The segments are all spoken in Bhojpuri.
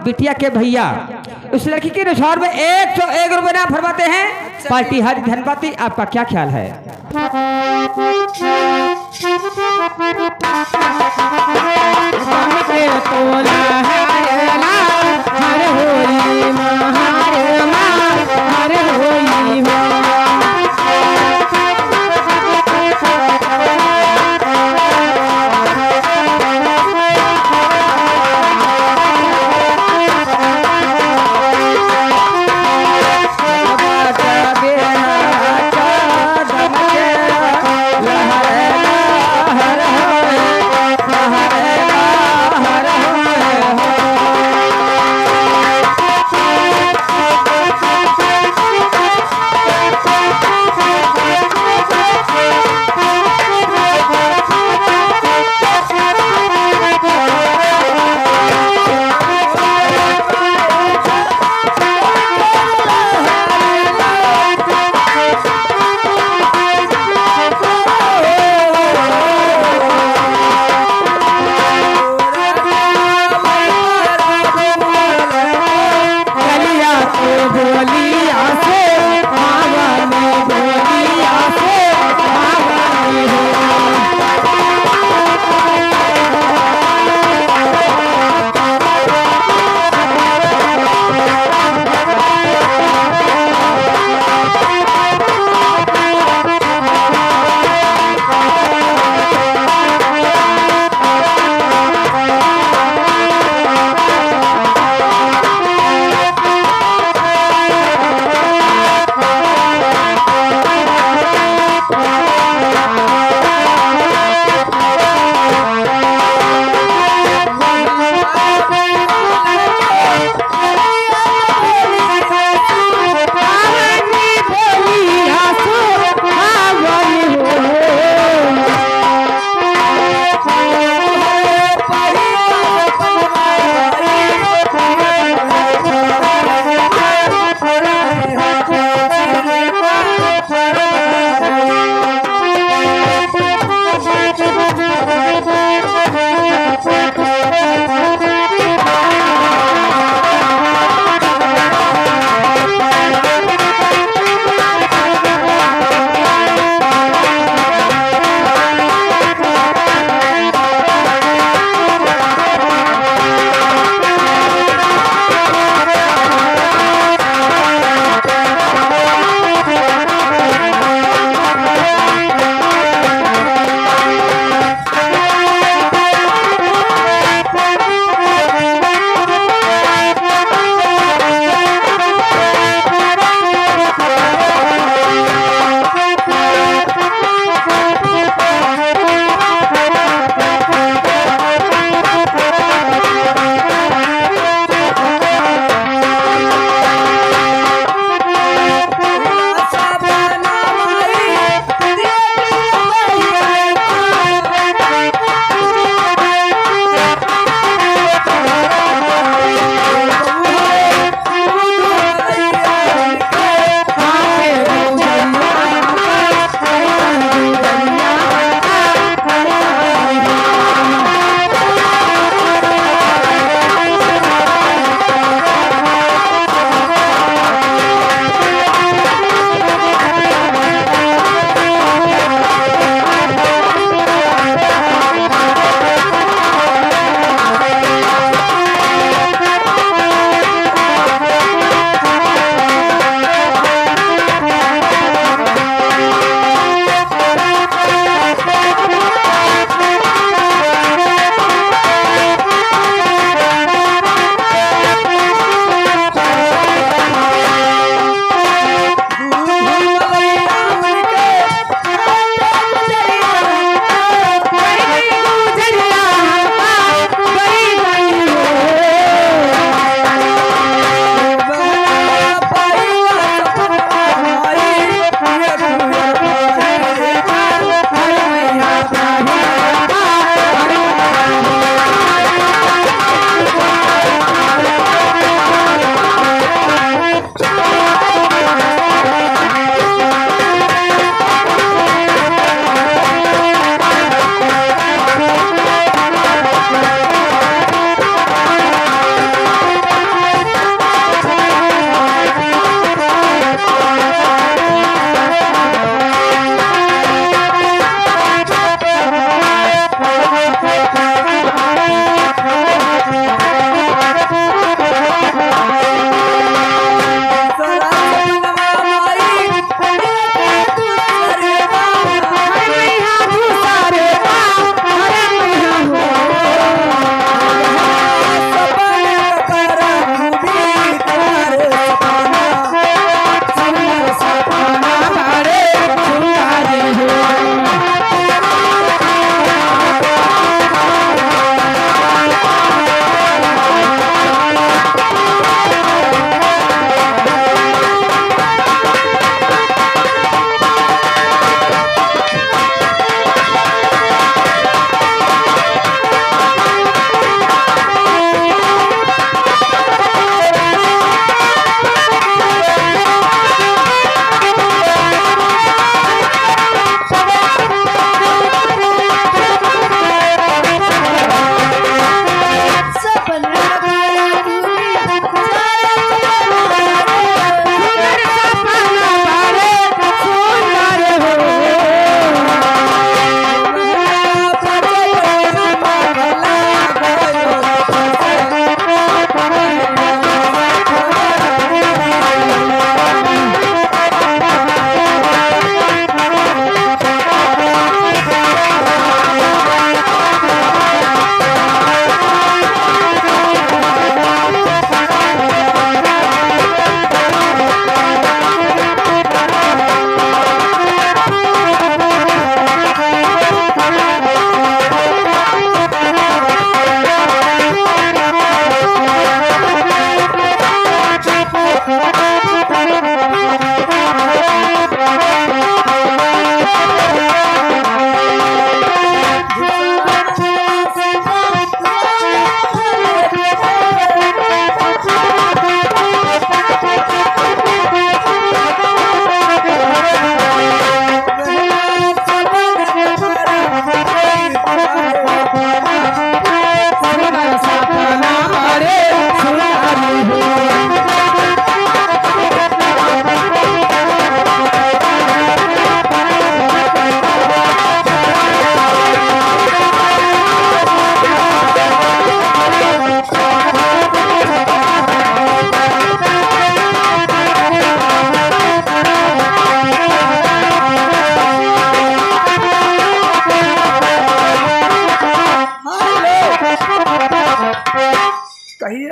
बिटिया के भैया उस लड़की के रुझान में 101 रुपए नाम फरमाते हैं। पार्टी हर धनपति, आपका क्या ख्याल है?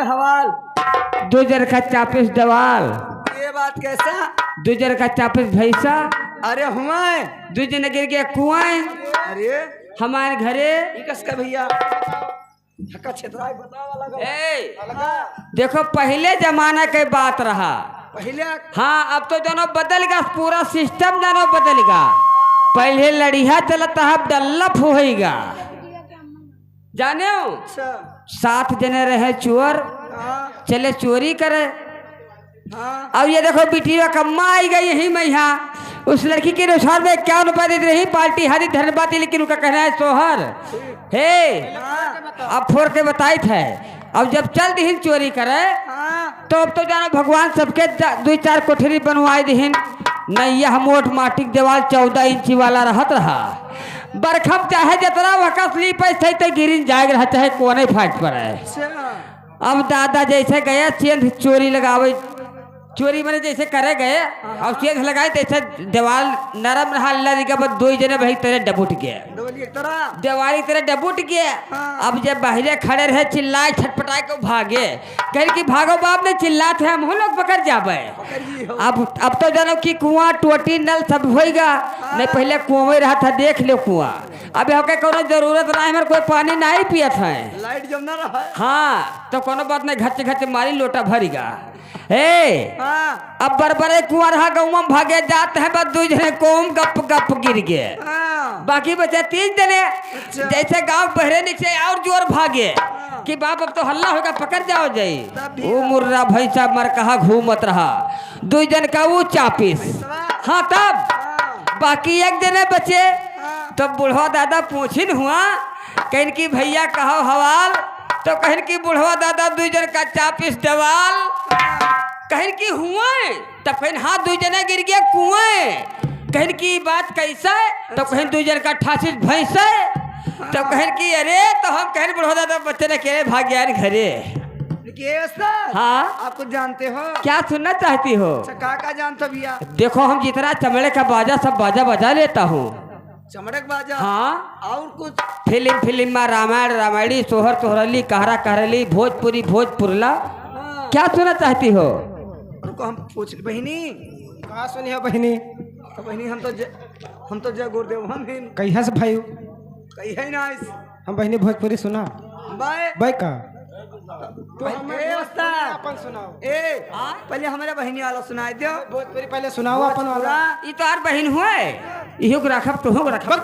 हवाल। 2 जन का 40 दवाल। ये बात कैसा? 2 जन का 40 भैंसा। अरे हुआ 2 जन गिर गया कुआं। अरे हमारे घरे का भैया हक्का क्षेत्राय बतावा लगा। ए, देखो पहले जमाना के बात रहा। पहले हाँ अब तो दोनों बदल गया, पूरा सिस्टम दोनों बदल गया। पहले लड़िया चलता है, अब डल्लफ होएगा। जाने हो? अच्छा 7 जने रहे चोर, हाँ चले चोरी करे। हाँ अब ये देखो बिटिया कम्मा आई गई यही मैं यहाँ। उस लड़की के अनुसार में 51 रुपए देती रही पार्टी हरी धनबाद, लेकिन उनका कहना है सोहर हे। अब फोड़ के बताई थे। अब जब चल दीन चोरी करे हाँ तो अब तो जानो भगवान सबके 2-4 कोठरी बनवाई दीन। नैया मोट माटिक देवाल 14 इंची वाला रहत रहा। बरखम चाहे जितना वक़्त ली पैसे तो गिरिन जाग रहा, चाहे कोने फाट पर है। अच्छा अब दादा जैसे गए चेंद चोरी लगावे, चोरी मैंने जैसे करे गए और चेंद लगाए तैसे दीवार नरम रहा। अल्लाह का बस 2 जने भाई तेरे डबूट गए, डबल एक तरह दीवारी तेरे डबूट गए। हाँ। अब जब बाहरे खड़े रहे चिल्लाए छटपटाए को भागे, कह कि भागो बाप ने चिल्लाते हैं, हम लोग पकड़ जाबे। अब तो जानो कि कुआं टोटी नल सब होएगा। नहीं पहले कुआं में रहा था, देख लो कुआं। अब होके कोनो जरूरत नहीं, हमारे कोई पानी नहीं पियत है। लाइट जम ना रहा है। हाँ तो कोनो बात नहीं, घच्चे घच्चे मारी लोटा भरीगा। हे हाँ अब बरबरे कुआं रहा, गाँव में भागे जाते हैं, बस 2 जने कोम गप गप गिर गए। हाँ बाकी बचे 3 जने। अच्छा। जैसे गांव बहरे नीचे और जोर भागे कि बाप अब तो हल्ला होगा, पकड़ जाओ जाई। वो मुर्रा भैंसा मर कहा घूमत रहा। 2 जन का वो 40। हाँ तब बाकी 1 जने बचे। तब बुढ़वा दादा पूछिन हुआ, कहन की भैया कहो हवाल। तो कहन की बुढ़वा दादा 2 जन का 40 दवाल। कहन की हुआ तब कहन हाँ 2 जने गिर गया कुआं। कहन की बात कैसा है? तो कहन 2 जन का 88 भैंस है। तो कहन की अरे तो हम कहन बुढ़वा दादा बच्चे ने अकेले भाग गया घरे। हाँ आप कुछ जानते हो? क्या सुनना चाहती हो? का जानता भैया? देखो हम जितना चमड़े का बाजा सब बाजा बजा लेता हूँ। चमड़क बाजा? हाँ और कुछ? फिल्म में रामायण रामायणी, सोहर सोहरली, कहरा कहरली, भोजपुरी भोजपुरला। हाँ। क्या सुनना चाहती हो? रुको हम पूछ बहनी कहाँ सुनी है बहनी? तो बहनी हम तो जय गुरुदेव हम हिन कहिया से भाई? कही है ना इस हम बहनी भोजपुरी सुना बाय बाई का तो अपन सुनाओ। पहले हमारे बहनी वाला सुनाई दो। भोजपुरी पहले सुनाओ अपन वाला। ये तो यार बहन हुए, इहो को रखब तो हो रखब।